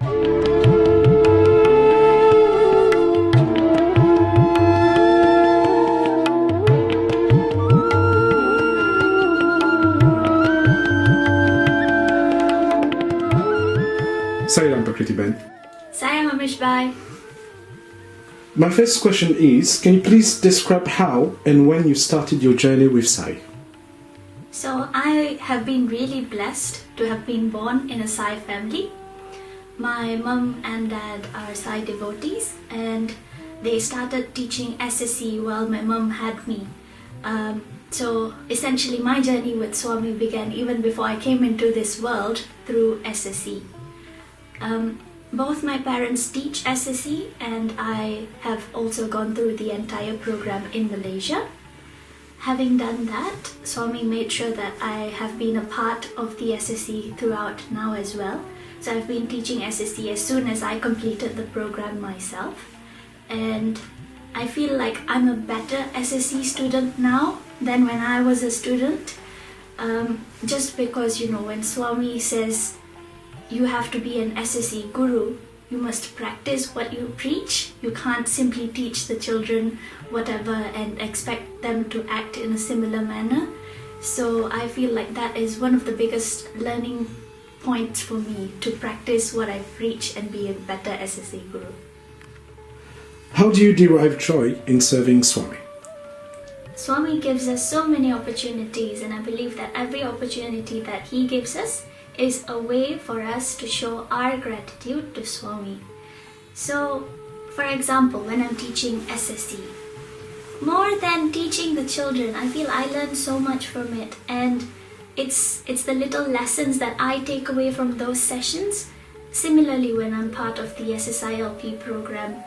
Salam Prakrithiben. Salam Amishbai. My first question is, can you please describe how and when you started your journey with Sai? So I have been really blessed to have been born in a Sai family. My mum and dad are Sai devotees, and they started teaching SSC while my mum had me. So essentially my journey with Swami began even before I came into this world through SSC. Both my parents teach SSC, and I have also gone through the entire program in Malaysia. Having done that, Swami made sure that I have been a part of the SSC throughout now as well. So I've been teaching SSC as soon as I completed the program myself. And I feel like I'm a better SSC student now than when I was a student. Just because, when Swami says, you have to be an SSC guru, you must practice what you preach. You can't simply teach the children whatever and expect them to act in a similar manner. So I feel like that is one of the biggest learning points for me, to practice what I preach and be a better SSC guru. How do you derive joy in serving Swami? Swami gives us so many opportunities, and I believe that every opportunity that he gives us is a way for us to show our gratitude to Swami. So, for example, when I'm teaching SSC, more than teaching the children, I feel I learn so much from it, and it's the little lessons that I take away from those sessions. Similarly, when I'm part of the SSILP program,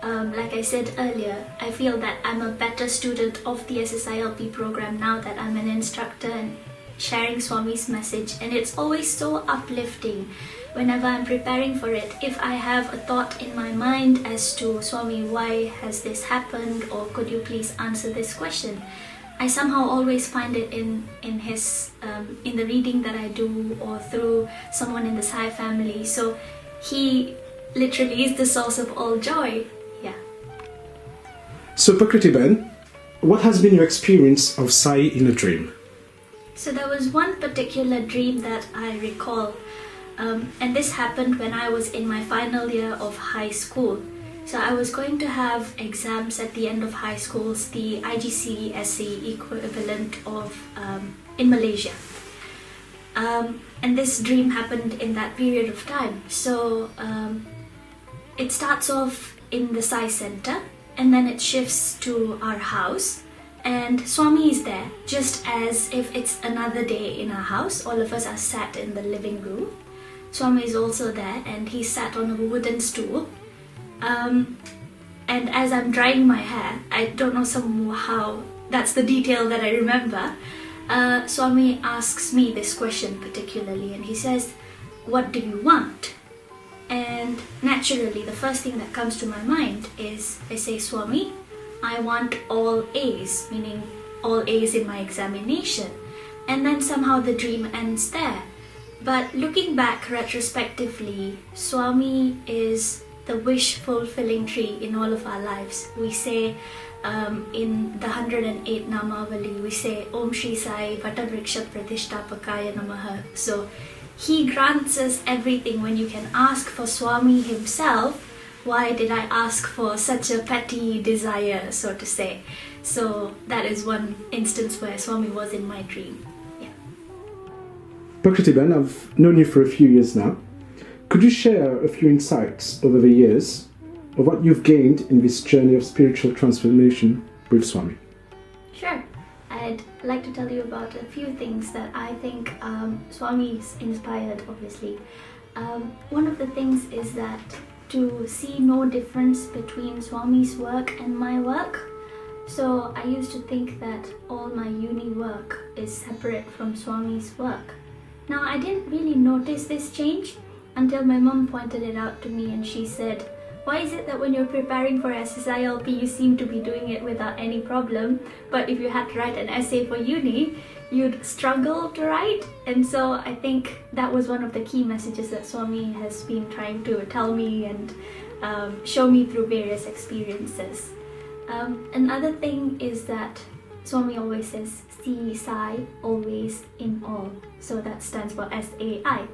like I said earlier, I feel that I'm a better student of the SSILP program now that I'm an instructor and sharing Swami's message, and it's always so uplifting whenever I'm preparing for it. If I have a thought in my mind as to, Swami, why has this happened, or could you please answer this question, I somehow always find it in his in the reading that I do, or through someone in the Sai family. So he literally is the source of all joy. Yeah. So Prakrithiben, what has been your experience of Sai in a dream? So there was one particular dream that I recall, and this happened when I was in my final year of high school. So I was going to have exams at the end of high schools, the IGCSE equivalent of in Malaysia. And this dream happened in that period of time. So it starts off in the Sai Center, and then it shifts to our house. And Swami is there, just as if it's another day in our house. All of us are sat in the living room. Swami is also there, and he sat on a wooden stool. And as I'm drying my hair, I don't know somehow, that's the detail that I remember, Swami asks me this question particularly, and he says, "What do you want?" And naturally, the first thing that comes to my mind is, I say, "Swami, I want all A's," meaning all A's in my examination. And then somehow the dream ends there. But looking back retrospectively, Swami is the wish-fulfilling tree in all of our lives. We say in the 108 Namavali, we say, Om Shri Sai Vatavriksha Pratishtapakaya Namaha. So he grants us everything. When you can ask for Swami himself, why did I ask for such a petty desire, so to say? So that is one instance where Swami was in my dream. Yeah. Prakrithiben, I've known you for a few years now. Could you share a few insights over the years of what you've gained in this journey of spiritual transformation with Swami? Sure. I'd like to tell you about a few things that I think Swami's inspired, obviously. One of the things is that to see no difference between Swami's work and my work. So I used to think that all my uni work is separate from Swami's work. Now I didn't really notice this change until my mum pointed it out to me, and she said, why is it that when you're preparing for SSILP you seem to be doing it without any problem, but if you had to write an essay for uni, you'd struggle to write? And so I think that was one of the key messages that Swami has been trying to tell me and show me through various experiences. Another thing is that Swami always says, see Sai always in all. So that stands for SAI.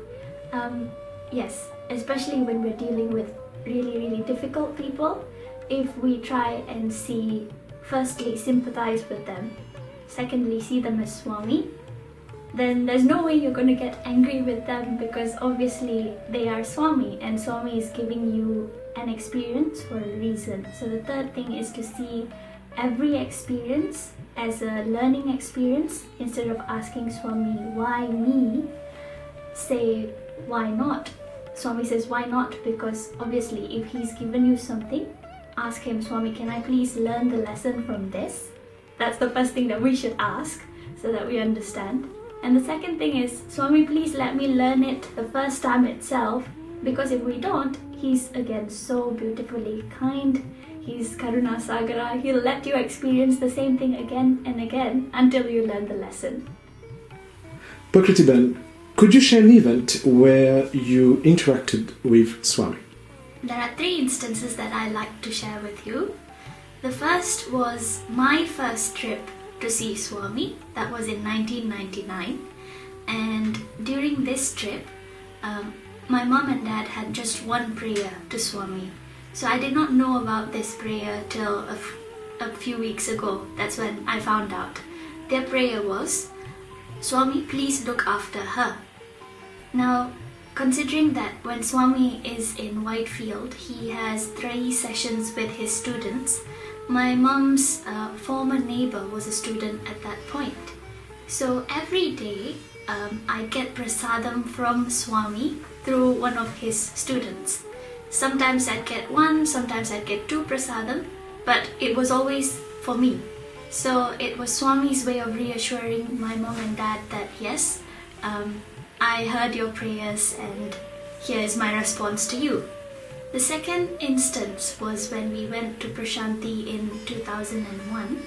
Yes, especially when we're dealing with really difficult people, if we try and see, firstly, sympathize with them, secondly, see them as Swami, then there's no way you're going to get angry with them, because obviously they are Swami and Swami is giving you an experience for a reason. So the third thing is to see every experience as a learning experience. Instead of asking Swami, why me, say, why not? Swami says, why not? Because obviously if he's given you something, ask him, Swami, can I please learn the lesson from this? That's the first thing that we should ask, so that we understand. And the second thing is, Swami, please let me learn it the first time itself, because if we don't, he's again so beautifully kind. He's Karuna Sagara. He'll let you experience the same thing again and again until you learn the lesson. Prakrithiben, could you share an event where you interacted with Swami? There are 3 instances that I like to share with you. The first was my first trip to see Swami. That was in 1999. And during this trip, my mom and dad had just one prayer to Swami. So I did not know about this prayer till a few weeks ago. That's when I found out. Their prayer was, Swami, please look after her. Now, considering that when Swami is in Whitefield, he has 3 sessions with his students. My mom's former neighbor was a student at that point. So every day, I get prasadam from Swami through one of his students. Sometimes I'd get 1, sometimes I'd get 2 prasadam, but it was always for me. So it was Swami's way of reassuring my mom and dad that yes, I heard your prayers and here is my response to you. The second instance was when we went to Prashanti in 2001.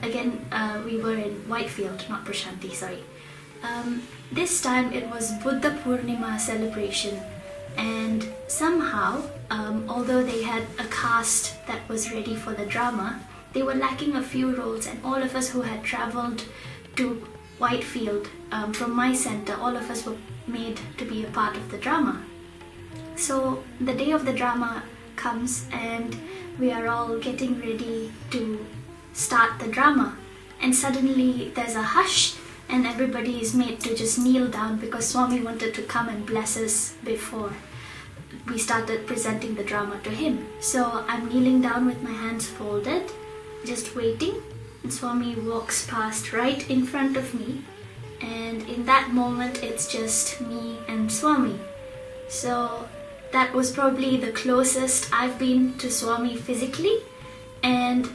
Again, we were in Whitefield, not Prashanti, sorry. This time it was Buddha Purnima celebration, and somehow, although they had a cast that was ready for the drama, they were lacking a few roles, and all of us who had travelled to Whitefield from my center, all of us were made to be a part of the drama. So the day of the drama comes and we are all getting ready to start the drama, and suddenly there's a hush and everybody is made to just kneel down because Swami wanted to come and bless us before we started presenting the drama to him. So I'm kneeling down with my hands folded, just waiting, and Swami walks past right in front of me, and in that moment it's just me and Swami. So that was probably the closest I've been to Swami physically. And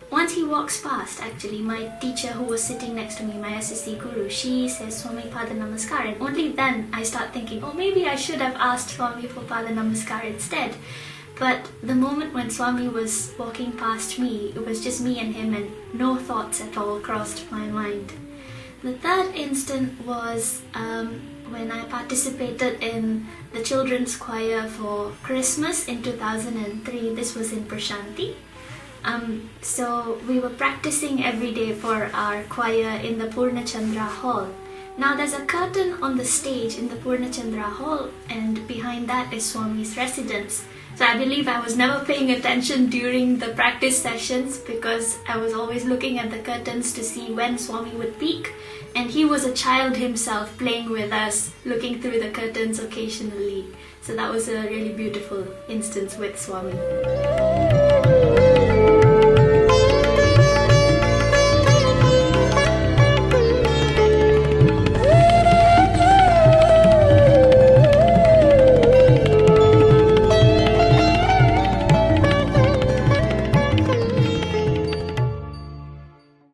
once he walks past, actually, my teacher who was sitting next to me, my SSC guru, she says Swami Pada Namaskar, and only then I start thinking, oh, maybe I should have asked Swami for Pada Namaskar instead. But the moment when Swami was walking past me, it was just me and him, and no thoughts at all crossed my mind. The third instant was when I participated in the children's choir for Christmas in 2003. This was in Prashanti. So we were practicing every day for our choir in the Purna Chandra Hall. Now there's a curtain on the stage in the Purna Chandra Hall, and behind that is Swami's residence. So I believe I was never paying attention during the practice sessions because I was always looking at the curtains to see when Swami would peak, and he was a child himself playing with us, looking through the curtains occasionally. So that was a really beautiful instance with Swami.